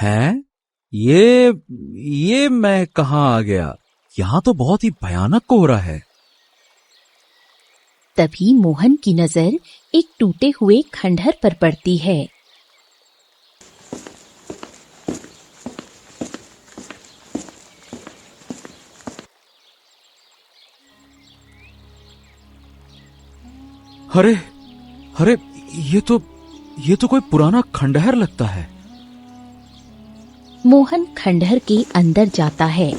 है? ये मैं कहाँ आ गया? यहाँ तो बहुत ही भयानक कोहरा है। तभी मोहन की नजर एक टूटे हुए खंडहर पर पड़ती है। अरे अरे, ये तो कोई पुराना खंडहर लगता है। मोहन खंडहर के अंदर जाता है,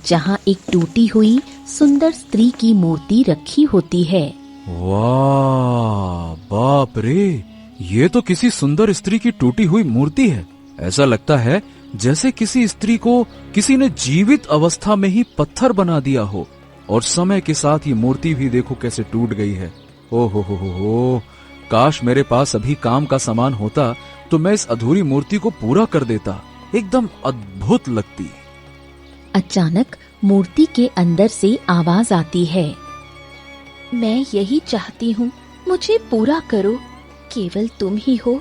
जहाँ एक टूटी हुई सुंदर स्त्री की मूर्ति रखी होती है। वाह, बाप रे, ये तो किसी सुंदर स्त्री की टूटी हुई मूर्ति है। ऐसा लगता है जैसे किसी स्त्री को किसी ने जीवित अवस्था में ही पत्थर बना दिया हो, और समय के साथ ये मूर्ति भी देखो कैसे टूट गई है। ओ हो, काश मेरे पास अभी काम का सामान होता तो मैं इस अधूरी मूर्ति को पूरा कर देता। एकदम अद्भुत लगती। अचानक मूर्ति के अंदर से आवाज आती है, मैं यही चाहती हूँ, मुझे पूरा करो। केवल तुम ही हो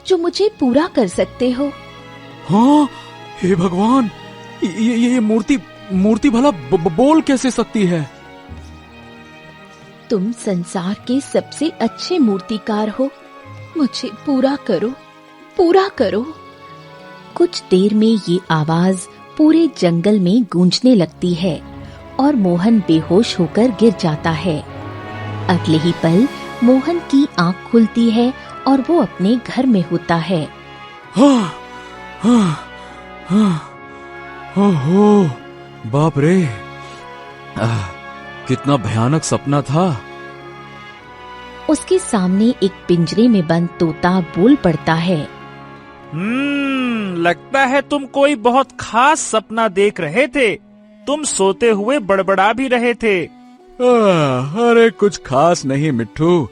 जो मुझे पूरा कर सकते हो। हाँ, हे भगवान, ये मूर्ति भला बोल कैसे सकती है? तुम संसार के सबसे अच्छे मूर्तिकार हो, मुझे पूरा करो, पूरा करो। कुछ देर में ये आवाज पूरे जंगल में गूंजने लगती है और मोहन बेहोश होकर गिर जाता है। अगले ही पल मोहन की आंख खुलती है और वो अपने घर में होता है। ओहो, बाप रे, कितना भयानक सपना था। उसके सामने एक पिंजरे में बंद तोता बोल पड़ता है, लगता है तुम कोई बहुत खास सपना देख रहे थे। तुम सोते हुए बड़बड़ा भी रहे थे। अरे कुछ खास नहीं मिट्ठू।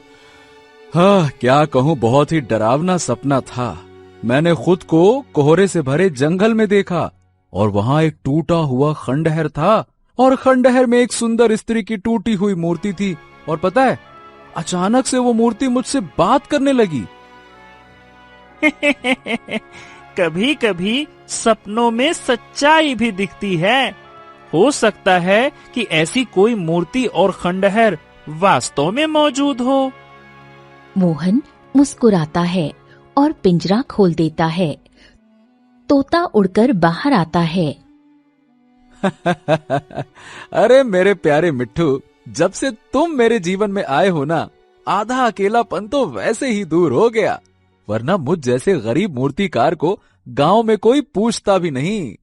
हाँ, क्या कहूँ, बहुत ही डरावना सपना था। मैंने खुद को कोहरे से भरे जंगल में देखा और वहाँ एक टूटा हुआ खंडहर था, और खंडहर में एक सुंदर स्त्री की टूटी हुई मूर्ति थी। और पता है, अचानक से वो मूर्ति मुझसे बात करने लगी। कभी कभी सपनों में सच्चाई भी दिखती है। हो सकता है कि ऐसी कोई मूर्ति और खंडहर वास्तव में मौजूद हो। मोहन मुस्कुराता है और पिंजरा खोल देता है। तोता उड़कर बाहर आता है। अरे मेरे प्यारे मिट्ठू, जब से तुम मेरे जीवन में आए हो ना, आधा अकेलापन तो वैसे ही दूर हो गया। वरना मुझ जैसे गरीब मूर्तिकार को गांव में कोई पूछता भी नहीं।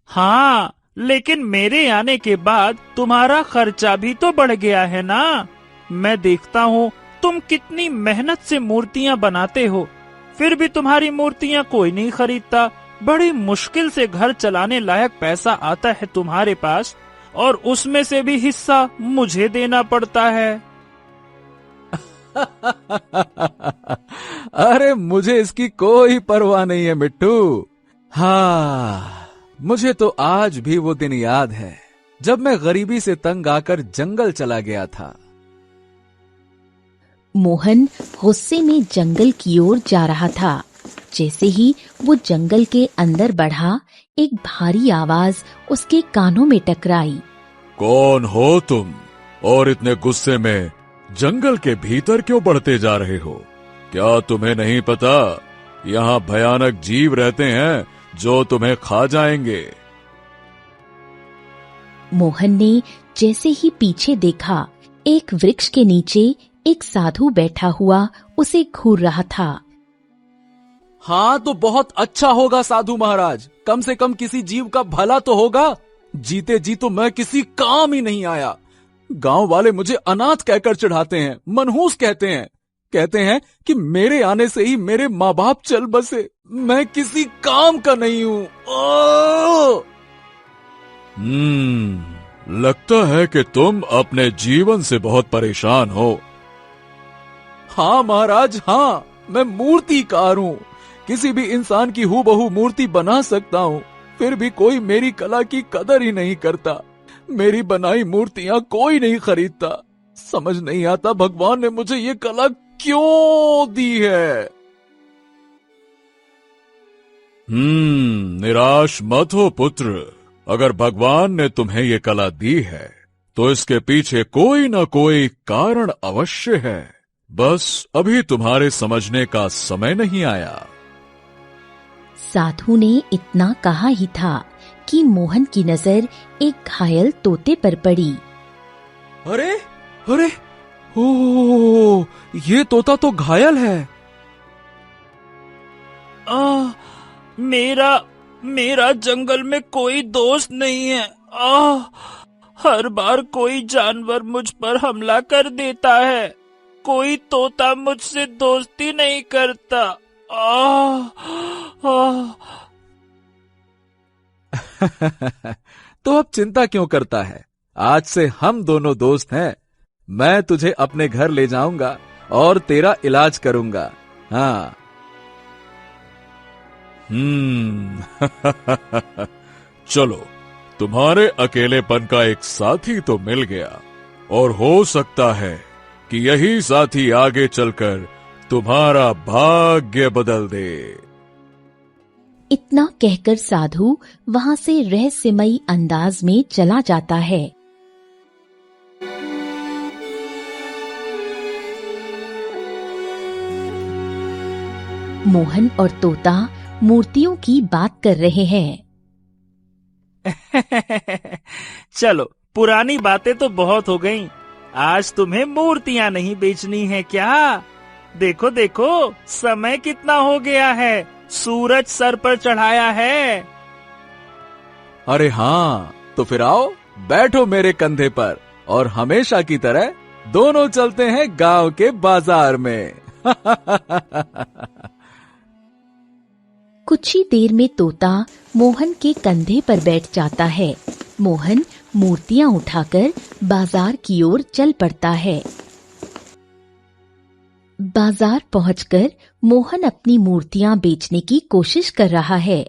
हाँ, लेकिन मेरे आने के बाद तुम्हारा खर्चा भी तो बढ़ गया है ना। मैं देखता हूँ तुम कितनी मेहनत से मूर्तियाँ बनाते हो, फिर भी तुम्हारी मूर्तियाँ कोई नहीं खरीदता। बड़ी मुश्किल से घर चलाने लायक पैसा आता है तुम्हारे पास, और उसमें से भी हिस्सा मुझे देना पड़ता है। अरे मुझे इसकी कोई परवाह नहीं है मिट्टू। हाँ, मुझे तो आज भी वो दिन याद है जब मैं गरीबी से तंग आकर जंगल चला गया था। मोहन गुस्से में जंगल की ओर जा रहा था। जैसे ही वो जंगल के अंदर बढ़ा, एक भारी आवाज उसके कानों में टकराई। कौन हो तुम, और इतने गुस्से में जंगल के भीतर क्यों बढ़ते जा रहे हो? क्या तुम्हें नहीं पता, यहाँ भयानक जीव रहते हैं जो तुम्हें खा जाएंगे। मोहन ने जैसे ही पीछे देखा, एक वृक्ष के नीचे एक साधु बैठा हुआ उसे घूर रहा था। हाँ, तो बहुत अच्छा होगा साधु महाराज, कम से कम किसी जीव का भला तो होगा। जीते जी तो मैं किसी काम ही नहीं आया। गांव वाले मुझे अनाथ कहकर चढ़ाते हैं, मनहूस कहते हैं कि मेरे आने से ही मेरे माँ बाप चल बसे। मैं किसी काम का नहीं हूँ। लगता है कि तुम अपने जीवन से बहुत परेशान हो। हाँ महाराज, हाँ, मैं मूर्तिकार हूँ। किसी भी इंसान की हूबहू मूर्ति बना सकता हूँ, फिर भी कोई मेरी कला की कदर ही नहीं करता। मेरी बनाई मूर्तियां कोई नहीं खरीदता। समझ नहीं आता भगवान ने मुझे ये कला क्यों दी है। निराश मत हो पुत्र। अगर भगवान ने तुम्हें ये कला दी है तो इसके पीछे कोई न कोई कारण अवश्य है। बस अभी तुम्हारे समझने का समय नहीं आया। साधु ने इतना कहा ही था कि मोहन की नजर एक घायल तोते पर पड़ी। अरे अरे, ओ, ये तोता तो घायल है। मेरा जंगल में कोई दोस्त नहीं है। हर बार कोई जानवर मुझ पर हमला कर देता है। कोई तोता मुझसे दोस्ती नहीं करता। तो अब चिंता क्यों करता है? आज से हम दोनों दोस्त हैं। मैं तुझे अपने घर ले जाऊंगा और तेरा इलाज करूंगा। हाँ। चलो, तुम्हारे अकेलेपन का एक साथी तो मिल गया, और हो सकता है कि यही साथी आगे चलकर तुम्हारा भाग्य बदल दे। इतना कहकर साधु वहां से रहस्यमयी अंदाज में चला जाता है। मोहन और तोता मूर्तियों की बात कर रहे हैं। चलो, पुरानी बातें तो बहुत हो गईं। आज तुम्हें मूर्तियां नहीं बेचनी है क्या? देखो देखो, समय कितना हो गया है। सूरज सर पर चढ़ाया है। अरे हाँ, तो फिर आओ, बैठो मेरे कंधे पर और हमेशा की तरह दोनों चलते हैं गांव के बाजार में। कुछ ही देर में तोता मोहन के कंधे पर बैठ जाता है। मोहन मूर्तियां उठाकर बाजार की ओर चल पड़ता है। बाजार पहुंचकर मोहन अपनी मूर्तियां बेचने की कोशिश कर रहा है।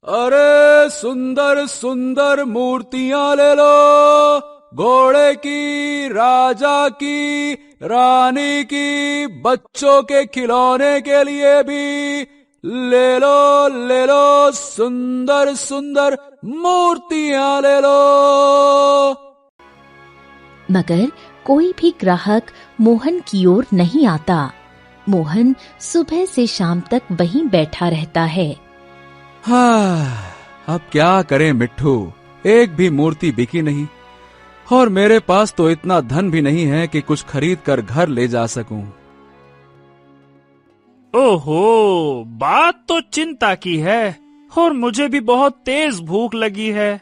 अरे सुंदर सुंदर मूर्तियां ले लो, घोड़े की, राजा की, रानी की, बच्चों के खिलौने के लिए भी ले लो, सुंदर सुंदर मूर्तियां ले लो। मगर कोई भी ग्राहक मोहन की ओर नहीं आता। मोहन सुबह से शाम तक वहीं बैठा रहता है। हाँ, अब क्या करें मिट्ठू, एक भी मूर्ति बिकी नहीं, और मेरे पास तो इतना धन भी नहीं है कि कुछ खरीद कर घर ले जा सकूं। ओहो, बात तो चिंता की है, और मुझे भी बहुत तेज भूख लगी है।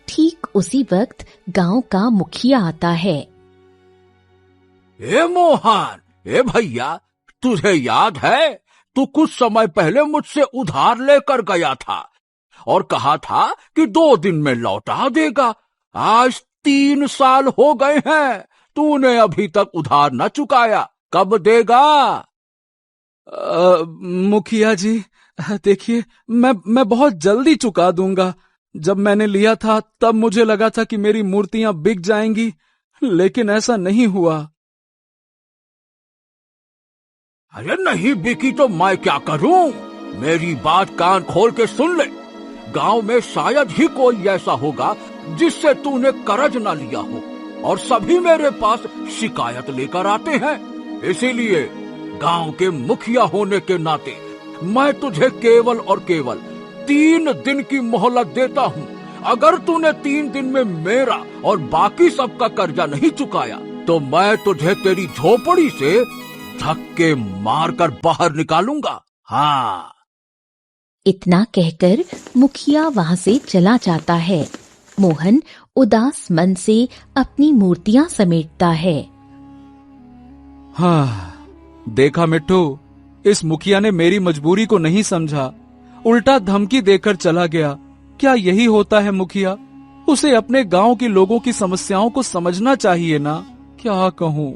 ठीक उसी वक्त गांव का मुखिया आता है। ए मोहन, ए भैया, तुझे याद है तू कुछ समय पहले मुझसे उधार लेकर गया था और कहा था कि 2 दिन में लौटा देगा। आज 3 साल हो गए हैं, तूने अभी तक उधार न चुकाया, कब देगा? मुखिया जी, देखिए, मैं बहुत जल्दी चुका दूंगा। जब मैंने लिया था तब मुझे लगा था कि मेरी मूर्तियां बिक जाएंगी, लेकिन ऐसा नहीं हुआ। अरे नहीं बिकी तो मैं क्या करूं? मेरी बात कान खोल के सुन ले। गांव में शायद ही कोई ऐसा होगा जिससे तूने कर्ज न लिया हो, और सभी मेरे पास शिकायत लेकर आते हैं। इसीलिए गांव के मुखिया होने के नाते मैं तुझे केवल और केवल 3 दिन की मोहलत देता हूँ। अगर तूने 3 दिन में मेरा और बाकी सबका कर्जा नहीं चुकाया तो मैं तुझे तेरी झोपड़ी से धक्के मारकर बाहर निकालूंगा। हाँ। इतना कहकर मुखिया वहां से चला जाता है। मोहन उदास मन से अपनी मूर्तियां समेटता है। हाँ, देखा मिट्टू, इस मुखिया ने मेरी मजबूरी को नहीं समझा, उल्टा धमकी देकर चला गया। क्या यही होता है मुखिया? उसे अपने गांव के लोगों की समस्याओं को समझना चाहिए ना। क्या कहूँ?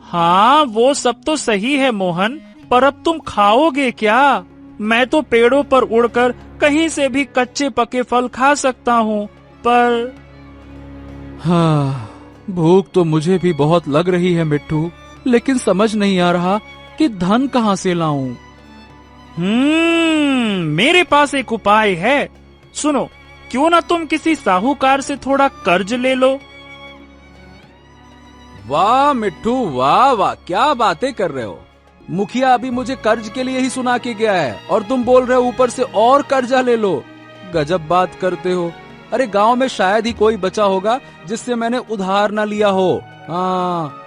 हाँ, वो सब तो सही है मोहन, पर अब तुम खाओगे क्या? मैं तो पेड़ों पर उड़कर कहीं से भी कच्चे पके फल खा सकता हूँ, पर हाँ, भूख तो मुझे भी बहुत लग रही है मिट्टू, लेकिन समझ नहीं आ रहा कि धन कहाँ से लाऊं। मेरे पास एक उपाय है। सुनो, क्यों ना तुम किसी साहूकार से थोड़ा कर्ज ले लो। वाह मिट्टू, वाह वाह, क्या बातें कर रहे हो। मुखिया अभी मुझे कर्ज के लिए ही सुना के गया है और तुम बोल रहे हो ऊपर से और कर्जा ले लो। गजब बात करते हो। अरे गांव में शायद ही कोई बचा होगा जिससे मैंने उधार ना लिया हो। हाँ।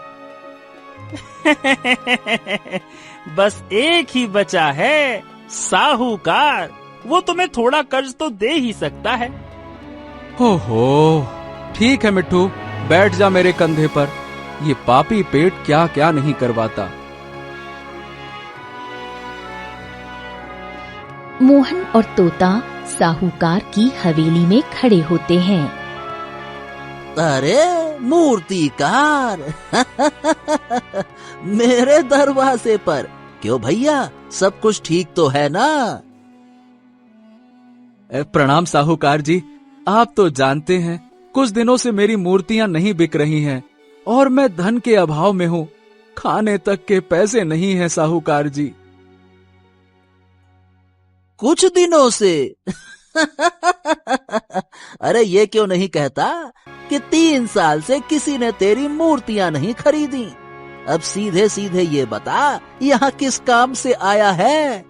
बस एक ही बचा है, साहूकार। वो तुम्हें थोड़ा कर्ज तो दे ही सकता है। ओहो, ठीक है मिट्टू, बैठ जा मेरे कंधे पर। ये पापी पेट क्या क्या नहीं करवाता। मोहन और तोता साहूकार की हवेली में खड़े होते हैं। अरे मूर्तिकार, मेरे दरवाजे पर। क्यों भैया, सब कुछ ठीक तो है ना? प्रणाम साहूकार जी। आप तो जानते हैं कुछ दिनों से मेरी मूर्तियां नहीं बिक रही हैं और मैं धन के अभाव में हूँ। खाने तक के पैसे नहीं हैं साहूकार जी। कुछ दिनों से? अरे ये क्यों नहीं कहता कि 3 साल से किसी ने तेरी मूर्तियां नहीं खरीदी। अब सीधे सीधे ये बता, यहाँ किस काम से आया है?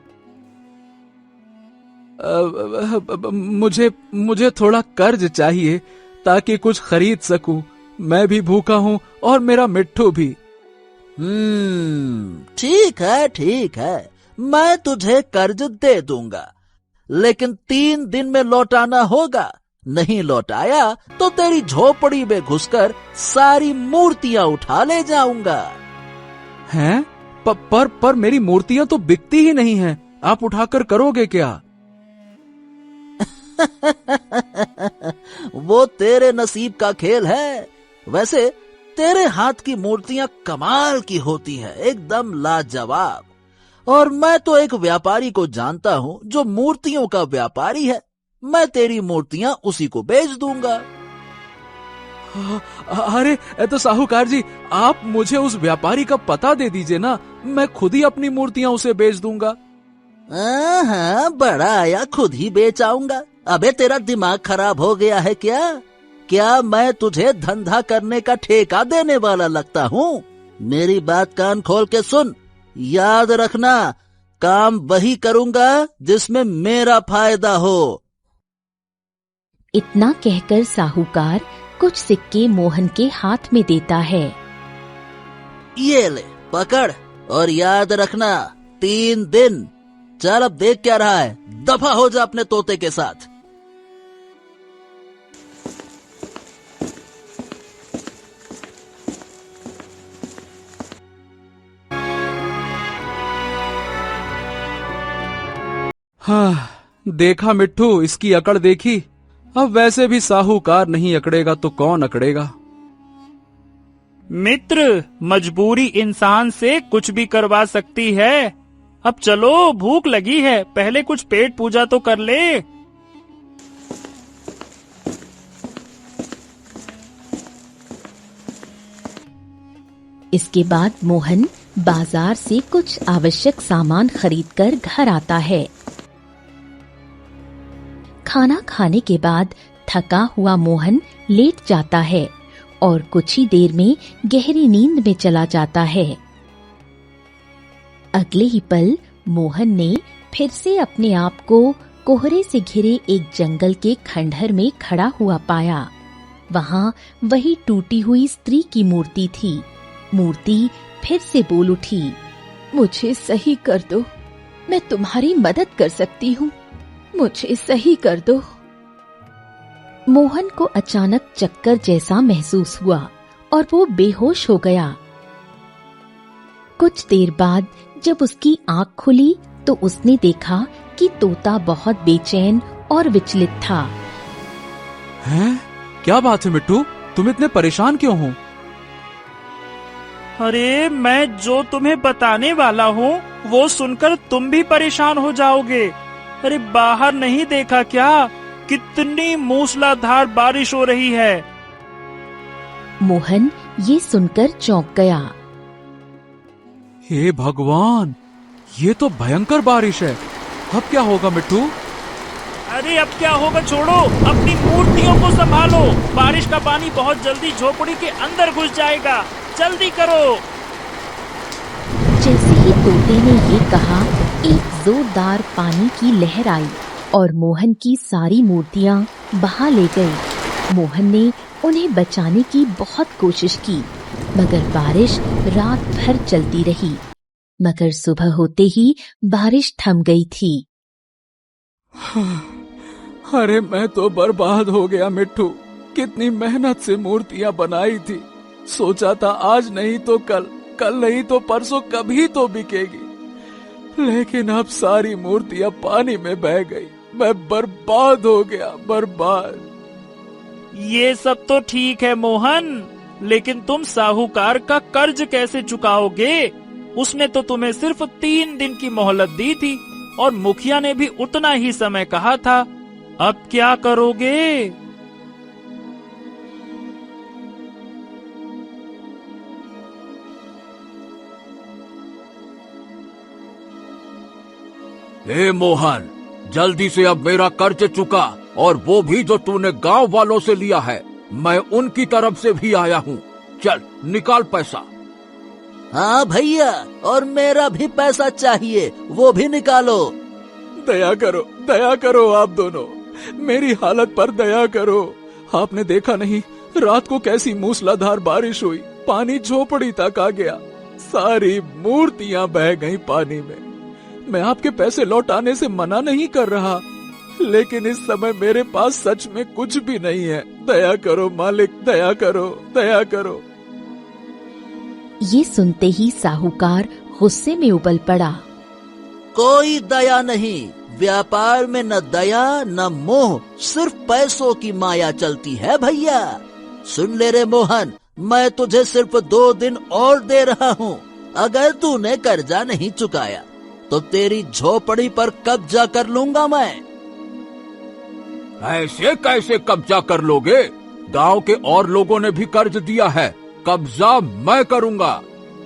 मुझे थोड़ा कर्ज चाहिए ताकि कुछ खरीद सकूं। मैं भी भूखा हूँ और मेरा मिट्टू भी। ठीक है, ठीक है, मैं तुझे कर्ज दे दूंगा, लेकिन 3 दिन में लौटाना होगा। नहीं लौटाया तो तेरी झोपड़ी में घुसकर सारी मूर्तियां उठा ले जाऊंगा। हैं? पर मेरी मूर्तियां तो बिकती ही नहीं हैं। आप उठाकर करोगे क्या? वो तेरे नसीब का खेल है। वैसे तेरे हाथ की मूर्तियां कमाल की होती हैं, एकदम लाजवाब। और मैं तो एक व्यापारी को जानता हूँ जो मूर्तियों का व्यापारी है। मैं तेरी मूर्तियां उसी को बेच दूंगा। अरे तो साहूकार जी, आप मुझे उस व्यापारी का पता दे दीजिए ना, मैं खुद ही अपनी मूर्तियां उसे बेच दूंगा। हाँ, बड़ा आया, खुद ही बेच आऊंगा। अबे तेरा दिमाग खराब हो गया है क्या? क्या मैं तुझे धंधा करने का ठेका देने वाला लगता हूँ? मेरी बात कान खोल के सुन। याद रखना, काम वही करूंगा जिसमें मेरा फायदा हो। इतना कहकर साहूकार कुछ सिक्के मोहन के हाथ में देता है। ये ले, पकड़, और याद रखना 3 दिन। चल अब देख क्या रहा है, दफा हो जा अपने तोते के साथ। हाँ, देखा मिट्टू, इसकी अकड़ देखी। अब वैसे भी साहूकार नहीं अकड़ेगा तो कौन अकड़ेगा। मित्र, मजबूरी इंसान से कुछ भी करवा सकती है। अब चलो, भूख लगी है, पहले कुछ पेट पूजा तो कर ले। इसके बाद मोहन बाजार से कुछ आवश्यक सामान खरीदकर घर आता है। खाना खाने के बाद थका हुआ मोहन लेट जाता है और कुछ ही देर में गहरी नींद में चला जाता है। अगले ही पल मोहन ने फिर से अपने आप को कोहरे से घिरे एक जंगल के खंडहर में खड़ा हुआ पाया। वहां वही टूटी हुई स्त्री की मूर्ति थी। मूर्ति फिर से बोल उठी, मुझे सही कर दो, मैं तुम्हारी मदद कर सकती हूँ, मुझे सही कर दो। मोहन को अचानक चक्कर जैसा महसूस हुआ और वो बेहोश हो गया। कुछ देर बाद जब उसकी आंख खुली तो उसने देखा कि तोता बहुत बेचैन और विचलित था। हैं? क्या बात है मिट्टू, तुम इतने परेशान क्यों हो? अरे, मैं जो तुम्हें बताने वाला हूँ वो सुनकर तुम भी परेशान हो जाओगे। अरे, बाहर नहीं देखा क्या? कितनी मूसलाधार बारिश हो रही है। मोहन ये सुनकर चौंक गया। हे भगवान, ये तो भयंकर बारिश है। अब क्या होगा मिट्टू? अरे अब क्या होगा छोड़ो, अपनी मूर्तियों को संभालो। बारिश का पानी बहुत जल्दी झोपड़ी के अंदर घुस जाएगा, जल्दी करो। जैसे ही तोते ने ये कहा, एक जोरदार पानी की लहर आई और मोहन की सारी मूर्तियां बहा ले गई। मोहन ने उन्हें बचाने की बहुत कोशिश की, मगर बारिश रात भर चलती रही। मगर सुबह होते ही बारिश थम गई थी। अरे मैं तो बर्बाद हो गया मिट्टू। कितनी मेहनत से मूर्तियां बनाई थी। सोचा था आज नहीं तो कल, कल नहीं तो परसों कभी तो बिकेगी, लेकिन अब सारी मूर्तियां पानी में बह गई। मैं बर्बाद हो गया, बर्बाद। ये सब तो ठीक है मोहन, लेकिन तुम साहूकार का कर्ज कैसे चुकाओगे? उसने तो तुम्हें सिर्फ 3 दिन की मोहलत दी थी और मुखिया ने भी उतना ही समय कहा था। अब क्या करोगे? हे मोहन, जल्दी से अब मेरा कर्ज चुका, और वो भी जो तूने गांव वालों से लिया है। मैं उनकी तरफ से भी आया हूँ। चल निकाल पैसा। हाँ भैया, और मेरा भी पैसा चाहिए, वो भी निकालो। दया करो आप दोनों, मेरी हालत पर दया करो। आपने देखा नहीं रात को कैसी मूसलाधार बारिश हुई, पानी झोपड़ी तक आ गया, सारी मूर्तियां बह गईं पानी में। मैं आपके पैसे लौटाने से मना नहीं कर रहा, लेकिन इस समय मेरे पास सच में कुछ भी नहीं है। दया करो मालिक, दया करो, दया करो। ये सुनते ही साहूकार गुस्से में उबल पड़ा। कोई दया नहीं, व्यापार में न दया न मोह, सिर्फ पैसों की माया चलती है भैया। सुन ले रे मोहन, मैं तुझे सिर्फ 2 दिन और दे रहा हूँ। अगर तूने कर्जा नहीं चुकाया तो तेरी झोपड़ी पर कब्जा कर लूंगा मैं। ऐसे कैसे कब्जा कर लोगे? गांव के और लोगों ने भी कर्ज दिया है, कब्जा मैं करूंगा।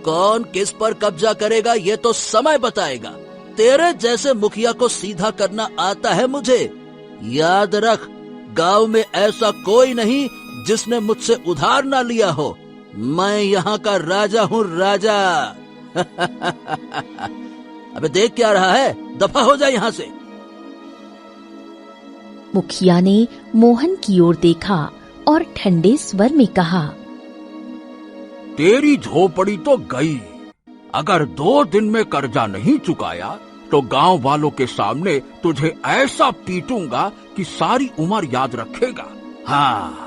कौन किस पर कब्जा करेगा ये तो समय बताएगा। तेरे जैसे मुखिया को सीधा करना आता है मुझे। याद रख, गांव में ऐसा कोई नहीं जिसने मुझसे उधार ना लिया हो। मैं यहाँ का राजा हूँ, राजा। अबे देख क्या रहा है, दफा हो जा यहाँ से। मुखिया ने मोहन की ओर देखा और ठंडे स्वर में कहा, तेरी झोपड़ी तो गई। अगर 2 दिन में कर्जा नहीं चुकाया तो गांव वालों के सामने तुझे ऐसा पीटूंगा कि सारी उम्र याद रखेगा। हाँ।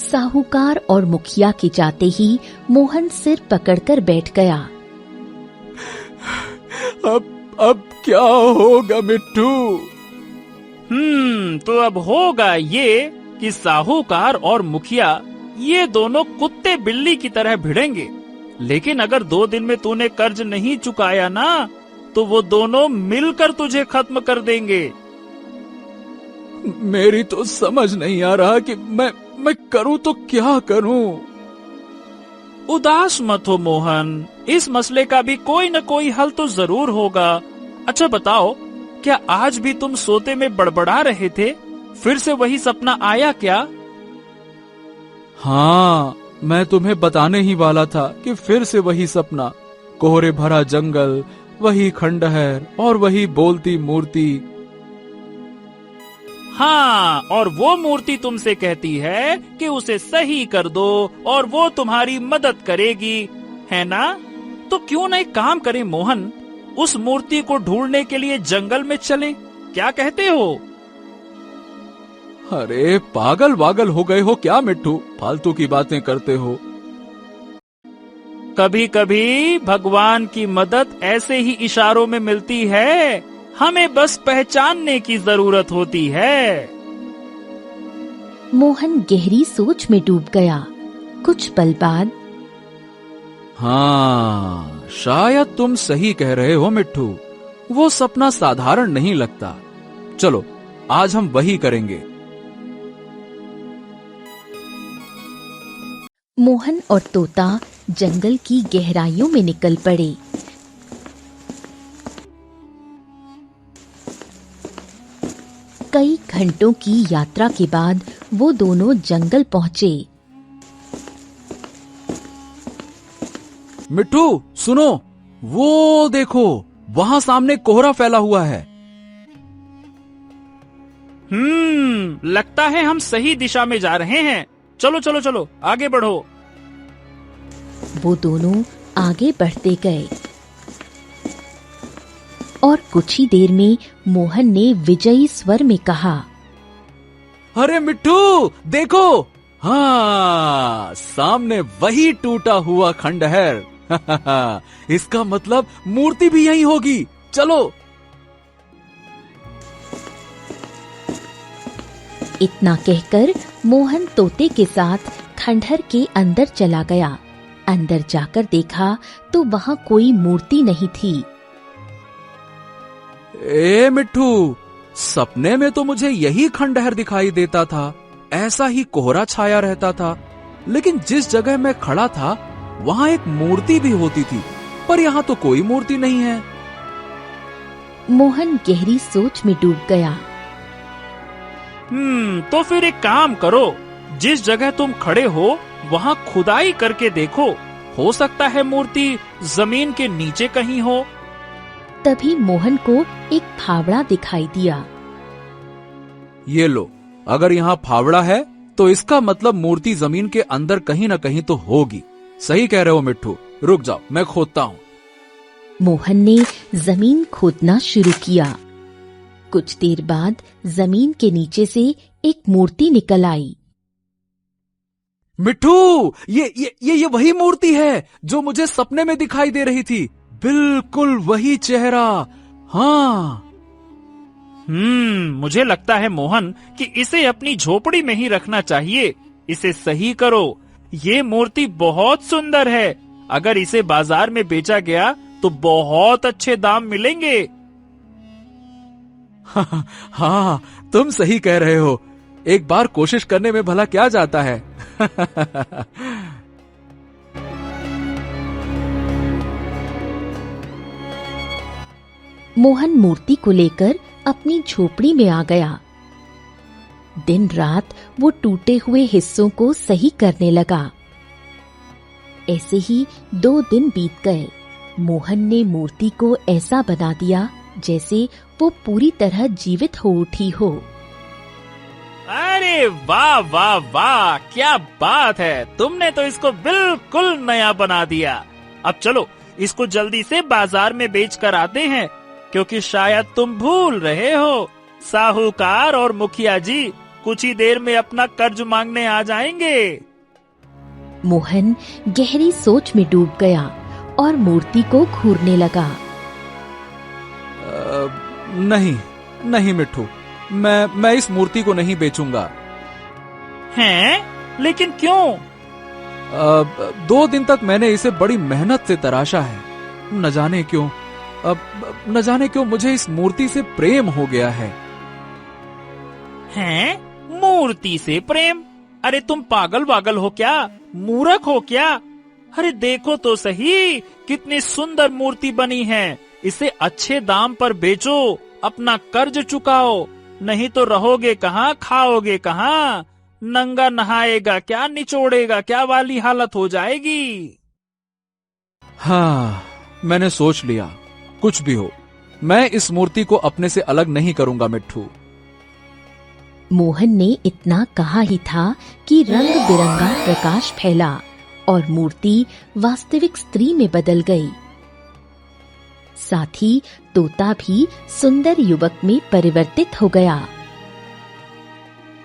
साहूकार और मुखिया के जाते ही मोहन सिर पकड़कर बैठ गया। अब क्या होगा मिट्टू? तो अब होगा ये कि साहूकार और मुखिया ये दोनों कुत्ते बिल्ली की तरह भिड़ेंगे। लेकिन अगर 2 दिन में तूने कर्ज नहीं चुकाया ना, तो वो दोनों मिलकर तुझे खत्म कर देंगे। मेरी तो समझ नहीं आ रहा कि मैं करूं तो क्या करूं। उदास मत हो मोहन, इस मसले का भी कोई न कोई हल तो जरूर होगा। अच्छा बताओ, क्या आज भी तुम सोते में बड़बड़ा रहे थे? फिर से वही सपना आया क्या? हाँ, मैं तुम्हें बताने ही वाला था कि फिर से वही सपना। कोहरे भरा जंगल, वही खंडहर और वही बोलती मूर्ति। हाँ, और वो मूर्ति तुमसे कहती है कि उसे सही कर दो और वो तुम्हारी मदद करेगी, है ना? तो क्यों नहीं काम करें मोहन, उस मूर्ति को ढूंढने के लिए जंगल में चलें? क्या कहते हो? अरे पागल वागल हो गए हो क्या मिट्टू? फालतू की बातें करते हो। कभी कभी भगवान की मदद ऐसे ही इशारों में मिलती है, हमें बस पहचानने की जरूरत होती है। मोहन गहरी सोच में डूब गया। कुछ पल बाद, हाँ, शायद तुम सही कह रहे हो मिट्टू, वो सपना साधारण नहीं लगता। चलो आज हम वही करेंगे। मोहन और तोता जंगल की गहराइयों में निकल पड़े। कई घंटों की यात्रा के बाद वो दोनों जंगल पहुंचे। मिट्टू सुनो, वो देखो, वहां सामने कोहरा फैला हुआ है। लगता है हम सही दिशा में जा रहे हैं। चलो चलो चलो, आगे बढ़ो। वो दोनों आगे बढ़ते गए और कुछ ही देर में मोहन ने विजयी स्वर में कहा, अरे मिट्टू देखो, हाँ सामने वही टूटा हुआ खंडहर। इसका मतलब मूर्ति भी यही होगी। चलो। इतना कहकर मोहन तोते के साथ खंडहर के अंदर चला गया। अंदर जाकर देखा तो वहां कोई मूर्ति नहीं थी। ए मिट्टू, सपने में तो मुझे यही खंडहर दिखाई देता था, ऐसा ही कोहरा छाया रहता था, लेकिन जिस जगह मैं खड़ा था वहां एक मूर्ति भी होती थी, पर यहाँ तो कोई मूर्ति नहीं है। मोहन गहरी सोच में डूब गया। तो फिर एक काम करो, जिस जगह तुम खड़े हो वहाँ खुदाई करके देखो, हो सकता है मूर्ति जमीन के नीचे कहीं हो। तभी मोहन को एक फावड़ा दिखाई दिया। ये लो, अगर यहाँ फावड़ा है तो इसका मतलब मूर्ति जमीन के अंदर कहीं न कहीं तो होगी। सही कह रहे हो मिट्टू, रुक जाओ मैं खोदता हूँ। मोहन ने जमीन खोदना शुरू किया। कुछ देर बाद जमीन के नीचे से एक मूर्ति निकल आई। मिट्टू, ये वही मूर्ति है जो मुझे सपने में दिखाई दे रही थी, बिल्कुल वही चेहरा। हाँ। मुझे लगता है मोहन कि इसे अपनी झोपड़ी में ही रखना चाहिए। इसे सही करो, ये मूर्ति बहुत सुंदर है। अगर इसे बाजार में बेचा गया तो बहुत अच्छे दाम मिलेंगे। हाँ, तुम सही कह रहे हो। एक बार कोशिश करने में भला क्या जाता है। मोहन मूर्ति को लेकर अपनी झोपड़ी में आ गया। दिन रात वो टूटे हुए हिस्सों को सही करने लगा। ऐसे ही 2 दिन बीत गए। मोहन ने मूर्ति को ऐसा बना दिया जैसे वो पूरी तरह जीवित हो उठी हो। अरे वाह वाह वाह, क्या बात है, तुमने तो इसको बिल्कुल नया बना दिया। अब चलो इसको जल्दी से बाजार में बेच कर आते हैं, क्योंकि शायद तुम भूल रहे हो, साहूकार और मुखिया जी कुछ ही देर में अपना कर्ज मांगने आ जाएंगे। मोहन गहरी सोच में डूब गया और मूर्ति को घूरने लगा। नहीं मिट्टू, मैं इस मूर्ति को नहीं बेचूंगा। हैं? लेकिन क्यों? 2 दिन तक मैंने इसे बड़ी मेहनत से तराशा है। न जाने क्यों मुझे इस मूर्ति से प्रेम हो गया है। हैं? मूर्ति से प्रेम? अरे तुम पागल वागल हो क्या? मूर्ख हो क्या? अरे देखो तो सही, कितनी सुंदर मूर्ति बनी है। इसे अच्छे दाम पर बेचो, अपना कर्ज चुकाओ, नहीं तो रहोगे कहाँ, खाओगे कहाँ? नंगा नहाएगा क्या, निचोड़ेगा क्या वाली हालत हो जाएगी। हाँ, मैंने सोच लिया, कुछ भी हो, मैं इस मूर्ति को अपने से अलग नहीं करूंगा मिट्टू। मोहन ने इतना कहा ही था कि रंग बिरंगा प्रकाश फैला और मूर्ति वास्तविक स्त्री में बदल गई। साथ ही तोता भी सुंदर युवक में परिवर्तित हो गया।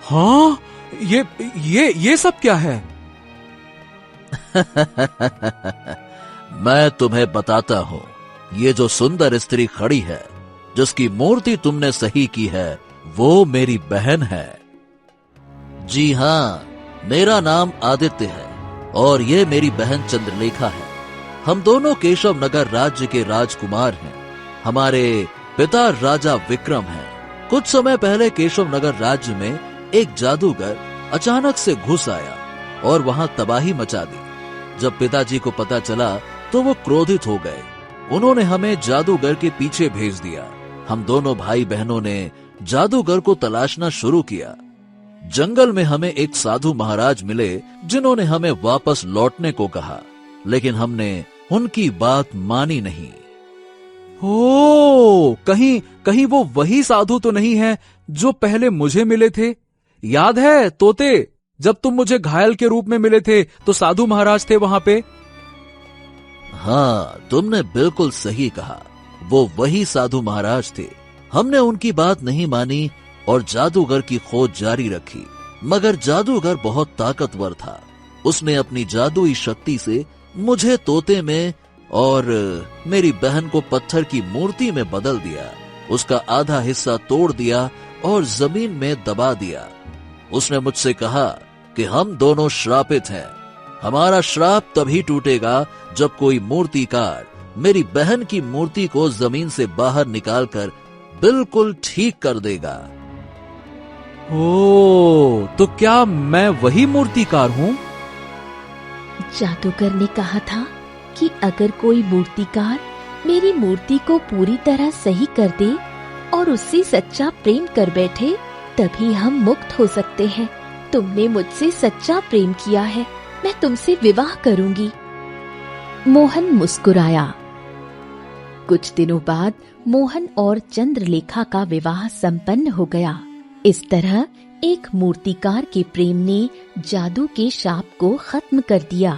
हाँ, ये सब क्या है? मैं तुम्हें बताता हूँ। ये जो सुंदर स्त्री खड़ी है, जिसकी मूर्ति तुमने सही की है, वो मेरी बहन है। जी हाँ, मेरा नाम आदित्य है और ये मेरी बहन चंद्रलेखा है। हम दोनों केशव नगर राज्य के राजकुमार हैं। हमारे पिता राजा विक्रम हैं। कुछ समय पहले केशव नगर राज्य में एक जादूगर अचानक से घुस आया और वहां तबाही मचा दी। जब पिताजी को पता चला तो वो क्रोधित हो गए। उन्होंने हमें जादूगर के पीछे भेज दिया। हम दोनों भाई बहनों ने जादूगर को तलाशना शुरू किया। जंगल में हमें एक साधु महाराज मिले जिन्होंने हमें वापस लौटने को कहा, लेकिन हमने उनकी बात मानी नहीं। ओ, कहीं वो वही साधु तो नहीं है जो पहले मुझे मिले थे? याद है तोते, जब तुम मुझे घायल के रूप में मिले थे तो साधु महाराज थे वहां पे। हाँ, तुमने बिल्कुल सही कहा, वो वही साधु महाराज थे। हमने उनकी बात नहीं मानी और जादूगर की खोज जारी रखी, मगर जादूगर बहुत ताकतवर था। उसने अपनी जादुई शक्ति से मुझे तोते में और मेरी बहन को पत्थर की मूर्ति में बदल दिया। उसका आधा हिस्सा तोड़ दिया और जमीन में दबा दिया। उसने मुझसे कहा कि हम दोनों श्रापित हैं। हमारा श्राप तभी टूटेगा जब कोई मूर्तिकार मेरी बहन की मूर्ति को जमीन से बाहर निकालकर बिल्कुल ठीक कर देगा। ओ, तो क्या मैं वही मूर्तिकार हूँ? जादूगर ने कहा था कि अगर कोई मूर्तिकार मेरी मूर्ति को पूरी तरह सही कर दे और उससे सच्चा प्रेम कर बैठे, तभी हम मुक्त हो सकते हैं। तुमने मुझसे सच्चा प्रेम किया है, मैं तुमसे विवाह करूंगी। मोहन मुस्कुराया। कुछ दिनों बाद मोहन और चंद्रलेखा का विवाह संपन्न हो गया। इस तरह एक मूर्तिकार के प्रेम ने जादू के शाप को खत्म कर दिया।